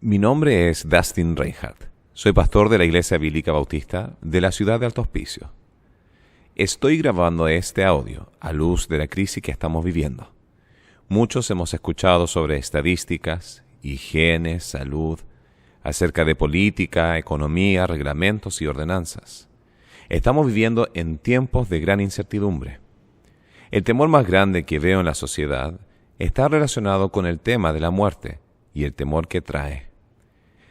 Mi nombre es Dustin Reinhardt. Soy pastor de la Iglesia Bíblica Bautista de la ciudad de Alto Hospicio. Estoy grabando este audio a luz de la crisis que estamos viviendo. Muchos hemos escuchado sobre estadísticas, higiene, salud, acerca de política, economía, reglamentos y ordenanzas. Estamos viviendo en tiempos de gran incertidumbre. El temor más grande que veo en la sociedad está relacionado con el tema de la muerte y el temor que trae.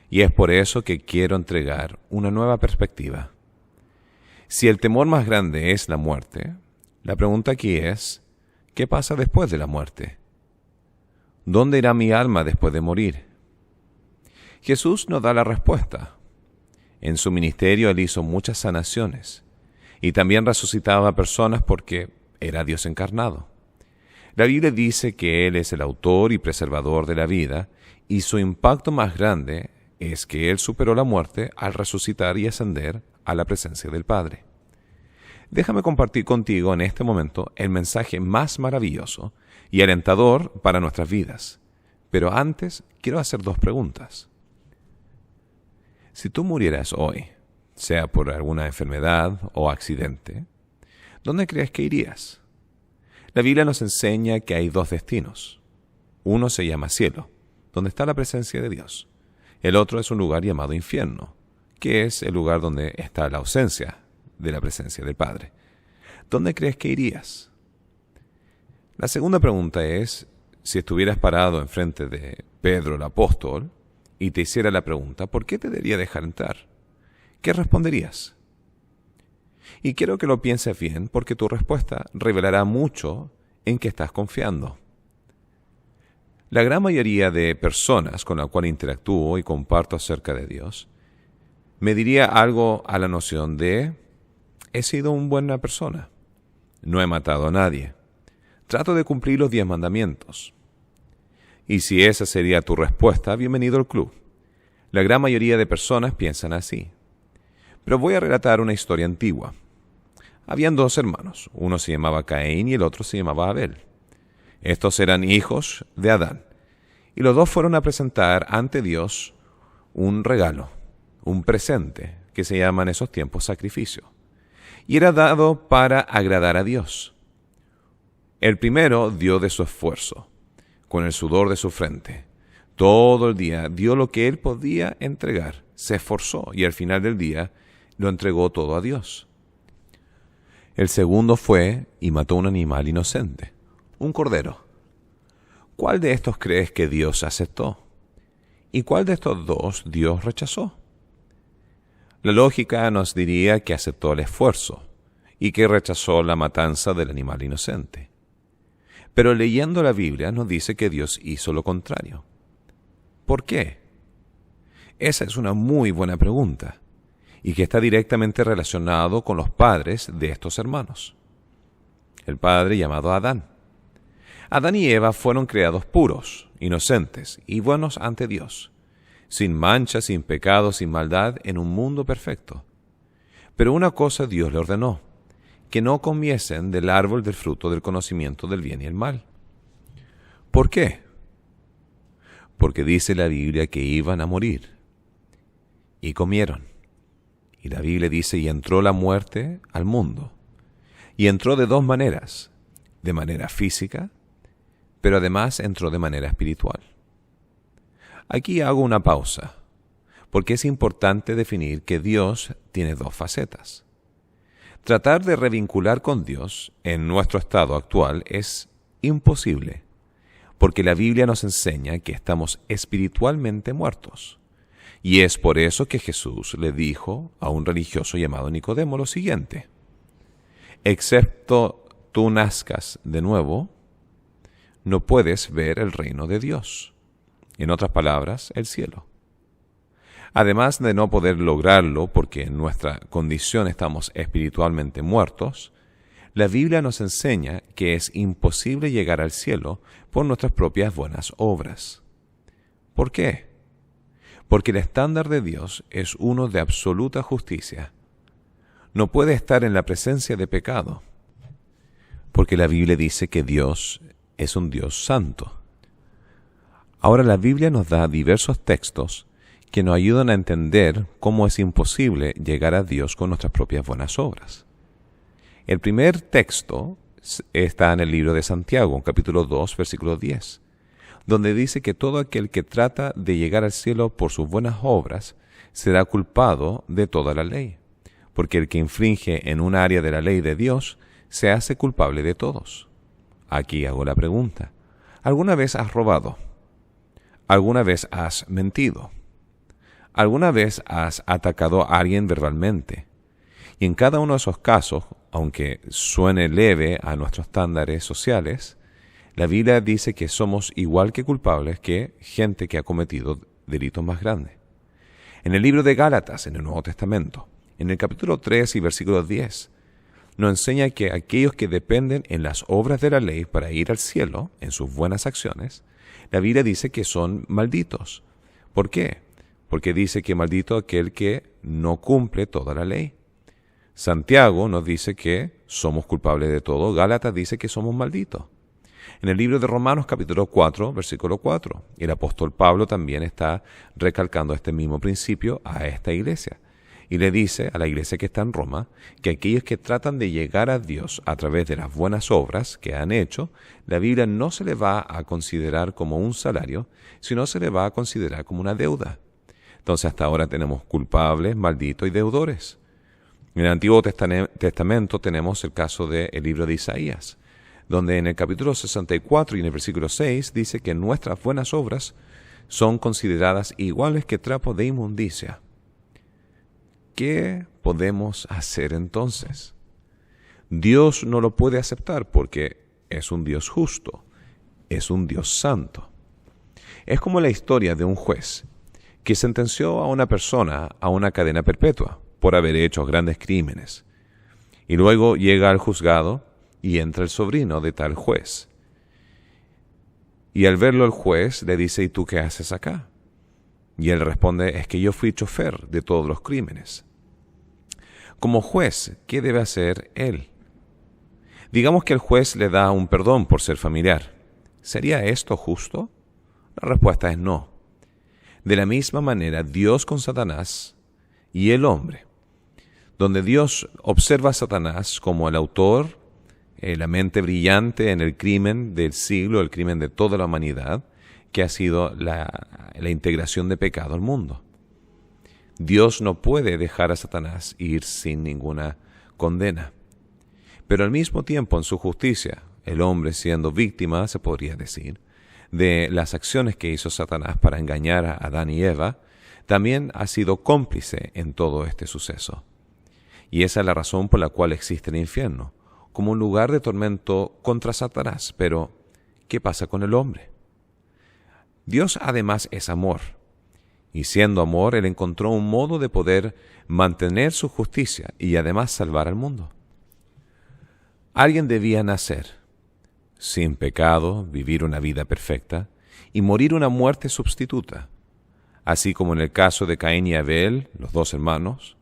Y es por eso que quiero entregar una nueva perspectiva. Si el temor más grande es la muerte, la pregunta aquí es, ¿qué pasa después de la muerte? ¿Dónde irá mi alma después de morir? Jesús nos da la respuesta. En su ministerio Él hizo muchas sanaciones y también resucitaba a personas porque era Dios encarnado. La Biblia dice que Él es el autor y preservador de la vida y su impacto más grande es que Él superó la muerte al resucitar y ascender a la presencia del Padre. Déjame compartir contigo en este momento el mensaje más maravilloso y alentador para nuestras vidas. Pero antes quiero hacer dos preguntas. Si tú murieras hoy, sea por alguna enfermedad o accidente, ¿dónde crees que irías? La Biblia nos enseña que hay dos destinos. Uno se llama cielo, donde está la presencia de Dios. El otro es un lugar llamado infierno, que es el lugar donde está la ausencia de la presencia del Padre. ¿Dónde crees que irías? La segunda pregunta es, si estuvieras parado enfrente de Pedro el apóstol y te hiciera la pregunta, ¿por qué te debería dejar entrar? ¿Qué responderías? Y quiero que lo pienses bien porque tu respuesta revelará mucho en qué estás confiando. La gran mayoría de personas con las cuales interactúo y comparto acerca de Dios me diría algo a la noción de he sido una buena persona, no he matado a nadie, trato de cumplir los 10 mandamientos. Y si esa sería tu respuesta, bienvenido al club. La gran mayoría de personas piensan así. Pero voy a relatar una historia antigua. Habían dos hermanos, uno se llamaba Caín y el otro se llamaba Abel. Estos eran hijos de Adán, y los dos fueron a presentar ante Dios un regalo, un presente, que se llama en esos tiempos sacrificio, y era dado para agradar a Dios. El primero dio de su esfuerzo, con el sudor de su frente. Todo el día dio lo que él podía entregar, se esforzó y al final del día lo entregó todo a Dios. El segundo fue y mató un animal inocente, un cordero. ¿Cuál de estos crees que Dios aceptó? ¿Y cuál de estos dos Dios rechazó? La lógica nos diría que aceptó el esfuerzo y que rechazó la matanza del animal inocente. Pero leyendo la Biblia nos dice que Dios hizo lo contrario. ¿Por qué? Esa es una muy buena pregunta y que está directamente relacionado con los padres de estos hermanos. El padre llamado Adán. Adán y Eva fueron creados puros, inocentes y buenos ante Dios, sin mancha, sin pecado, sin maldad, en un mundo perfecto. Pero una cosa Dios le ordenó, que no comiesen del árbol del fruto del conocimiento del bien y el mal. ¿Por qué? Porque dice la Biblia que iban a morir. Y comieron. Y la Biblia dice, y entró la muerte al mundo. Y entró de dos maneras, de manera física, pero además entró de manera espiritual. Aquí hago una pausa, porque es importante definir que Dios tiene dos facetas. Tratar de revincular con Dios en nuestro estado actual es imposible, porque la Biblia nos enseña que estamos espiritualmente muertos. Y es por eso que Jesús le dijo a un religioso llamado Nicodemo lo siguiente: excepto tú nazcas de nuevo, no puedes ver el reino de Dios. En otras palabras, el cielo. Además de no poder lograrlo porque en nuestra condición estamos espiritualmente muertos, la Biblia nos enseña que es imposible llegar al cielo por nuestras propias buenas obras. ¿Por qué? Porque el estándar de Dios es uno de absoluta justicia. No puede estar en la presencia de pecado, porque la Biblia dice que Dios es un Dios santo. Ahora la Biblia nos da diversos textos que nos ayudan a entender cómo es imposible llegar a Dios con nuestras propias buenas obras. El primer texto está en el libro de Santiago, capítulo 2, versículo 10, donde dice que todo aquel que trata de llegar al cielo por sus buenas obras será culpado de toda la ley, porque el que infringe en un área de la ley de Dios se hace culpable de todos. Aquí hago la pregunta: ¿alguna vez has robado? ¿Alguna vez has mentido? ¿Alguna vez has atacado a alguien verbalmente? Y en cada uno de esos casos, aunque suene leve a nuestros estándares sociales, la Biblia dice que somos igual que culpables que gente que ha cometido delitos más grandes. En el libro de Gálatas, en el Nuevo Testamento, en el capítulo 3 y versículo 10, nos enseña que aquellos que dependen en las obras de la ley para ir al cielo, en sus buenas acciones, la Biblia dice que son malditos. ¿Por qué? Porque dice que maldito aquel que no cumple toda la ley. Santiago nos dice que somos culpables de todo. Gálatas dice que somos malditos. En el libro de Romanos capítulo 4, versículo 4, el apóstol Pablo también está recalcando este mismo principio a esta iglesia. Y le dice a la iglesia que está en Roma que aquellos que tratan de llegar a Dios a través de las buenas obras que han hecho, la Biblia no se le va a considerar como un salario, sino se le va a considerar como una deuda. Entonces hasta ahora tenemos culpables, malditos y deudores. En el Antiguo Testamento tenemos el caso del libro de Isaías, donde en el capítulo 64 y en el versículo 6 dice que nuestras buenas obras son consideradas iguales que trapos de inmundicia. ¿Qué podemos hacer entonces? Dios no lo puede aceptar porque es un Dios justo, es un Dios santo. Es como la historia de un juez que sentenció a una persona a una cadena perpetua por haber hecho grandes crímenes. Y luego llega al juzgado y entra el sobrino de tal juez. Y al verlo el juez le dice: ¿y tú qué haces acá? Y él responde: es que yo fui chofer de todos los crímenes. Como juez, ¿qué debe hacer él? Digamos que el juez le da un perdón por ser familiar. ¿Sería esto justo? La respuesta es no. De la misma manera, Dios con Satanás y el hombre, donde Dios observa a Satanás como el autor, la mente brillante en el crimen del siglo, el crimen de toda la humanidad, que ha sido la integración de pecado al mundo. Dios no puede dejar a Satanás ir sin ninguna condena. Pero al mismo tiempo, en su justicia, el hombre siendo víctima, se podría decir, de las acciones que hizo Satanás para engañar a Adán y Eva, también ha sido cómplice en todo este suceso. Y esa es la razón por la cual existe el infierno, como un lugar de tormento contra Satanás. Pero, ¿qué pasa con el hombre? Dios además es amor, y siendo amor, Él encontró un modo de poder mantener su justicia y además salvar al mundo. Alguien debía nacer sin pecado, vivir una vida perfecta y morir una muerte sustituta, así como en el caso de Caín y Abel, los dos hermanos,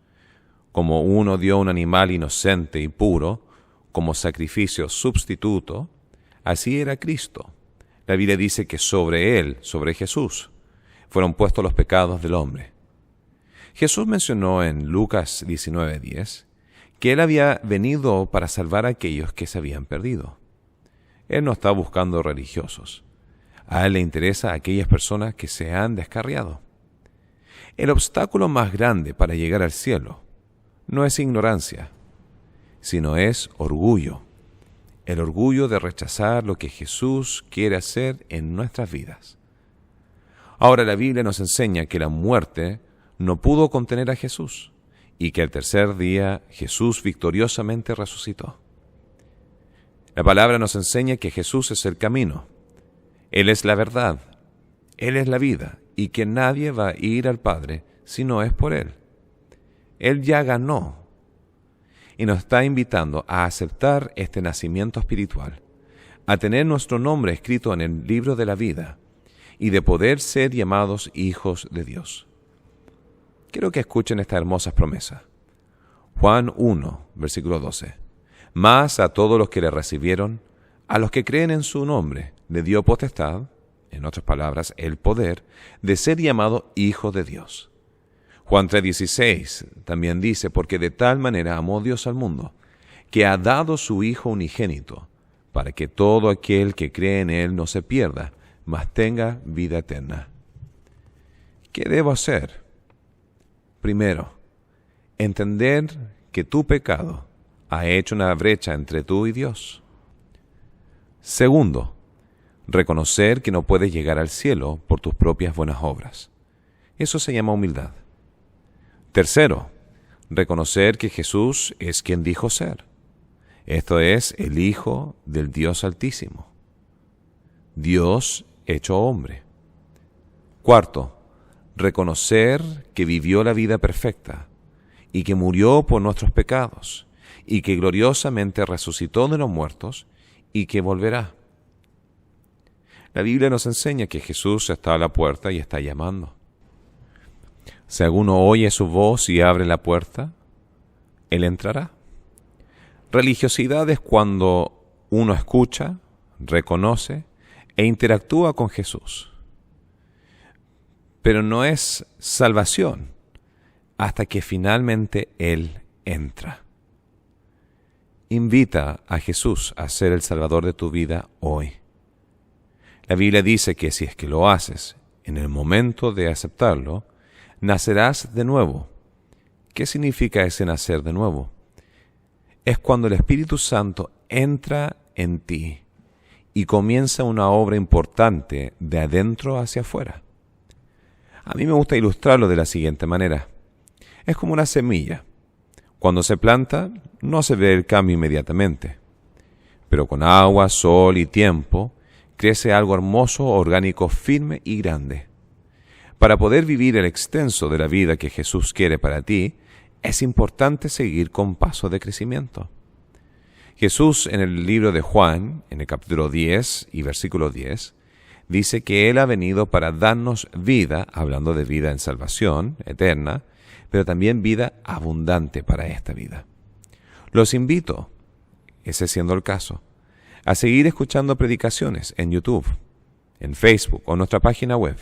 como uno dio un animal inocente y puro como sacrificio sustituto, así era Cristo. La Biblia dice que sobre Él, sobre Jesús, fueron puestos los pecados del hombre. Jesús mencionó en Lucas 19:10 que Él había venido para salvar a aquellos que se habían perdido. Él no está buscando religiosos. A Él le interesa a aquellas personas que se han descarriado. El obstáculo más grande para llegar al cielo no es ignorancia, sino es orgullo. El orgullo de rechazar lo que Jesús quiere hacer en nuestras vidas. Ahora la Biblia nos enseña que la muerte no pudo contener a Jesús y que al tercer día Jesús victoriosamente resucitó. La palabra nos enseña que Jesús es el camino, Él es la verdad, Él es la vida y que nadie va a ir al Padre si no es por Él. Él ya ganó y nos está invitando a aceptar este nacimiento espiritual, a tener nuestro nombre escrito en el libro de la vida y de poder ser llamados hijos de Dios. Quiero que escuchen esta hermosa promesa. Juan 1, versículo 12. Mas a todos los que le recibieron, a los que creen en su nombre, le dio potestad, en otras palabras, el poder de ser llamado hijo de Dios. Juan 3:16 también dice, porque de tal manera amó Dios al mundo, que ha dado su Hijo unigénito, para que todo aquel que cree en Él no se pierda, mas tenga vida eterna. ¿Qué debo hacer? Primero, entender que tu pecado ha hecho una brecha entre tú y Dios. Segundo, reconocer que no puedes llegar al cielo por tus propias buenas obras. Eso se llama humildad. Tercero, reconocer que Jesús es quien dijo ser. Esto es el Hijo del Dios Altísimo. Dios hecho hombre. Cuarto, reconocer que vivió la vida perfecta y que murió por nuestros pecados y que gloriosamente resucitó de los muertos y que volverá. La Biblia nos enseña que Jesús está a la puerta y está llamando. Si alguno oye su voz y abre la puerta, Él entrará. Religiosidad es cuando uno escucha, reconoce e interactúa con Jesús. Pero no es salvación hasta que finalmente Él entra. Invita a Jesús a ser el Salvador de tu vida hoy. La Biblia dice que si es que lo haces en el momento de aceptarlo, nacerás de nuevo. ¿Qué significa ese nacer de nuevo? Es cuando el Espíritu Santo entra en ti y comienza una obra importante de adentro hacia afuera. A mí me gusta ilustrarlo de la siguiente manera. Es como una semilla. Cuando se planta, no se ve el cambio inmediatamente. Pero con agua, sol y tiempo, crece algo hermoso, orgánico, firme y grande. Para poder vivir el extenso de la vida que Jesús quiere para ti, es importante seguir con paso de crecimiento. Jesús en el libro de Juan, en el capítulo 10 y versículo 10, dice que Él ha venido para darnos vida, hablando de vida en salvación eterna, pero también vida abundante para esta vida. Los invito, ese siendo el caso, a seguir escuchando predicaciones en YouTube, en Facebook o en nuestra página web.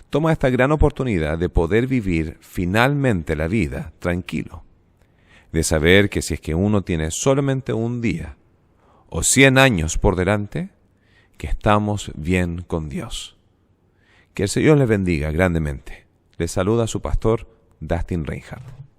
Toma esta gran oportunidad de poder vivir finalmente la vida tranquilo, de saber que si es que uno tiene solamente un día o 100 años por delante, que estamos bien con Dios. Que el Señor les bendiga grandemente. Les saluda su pastor Dustin Reinhardt.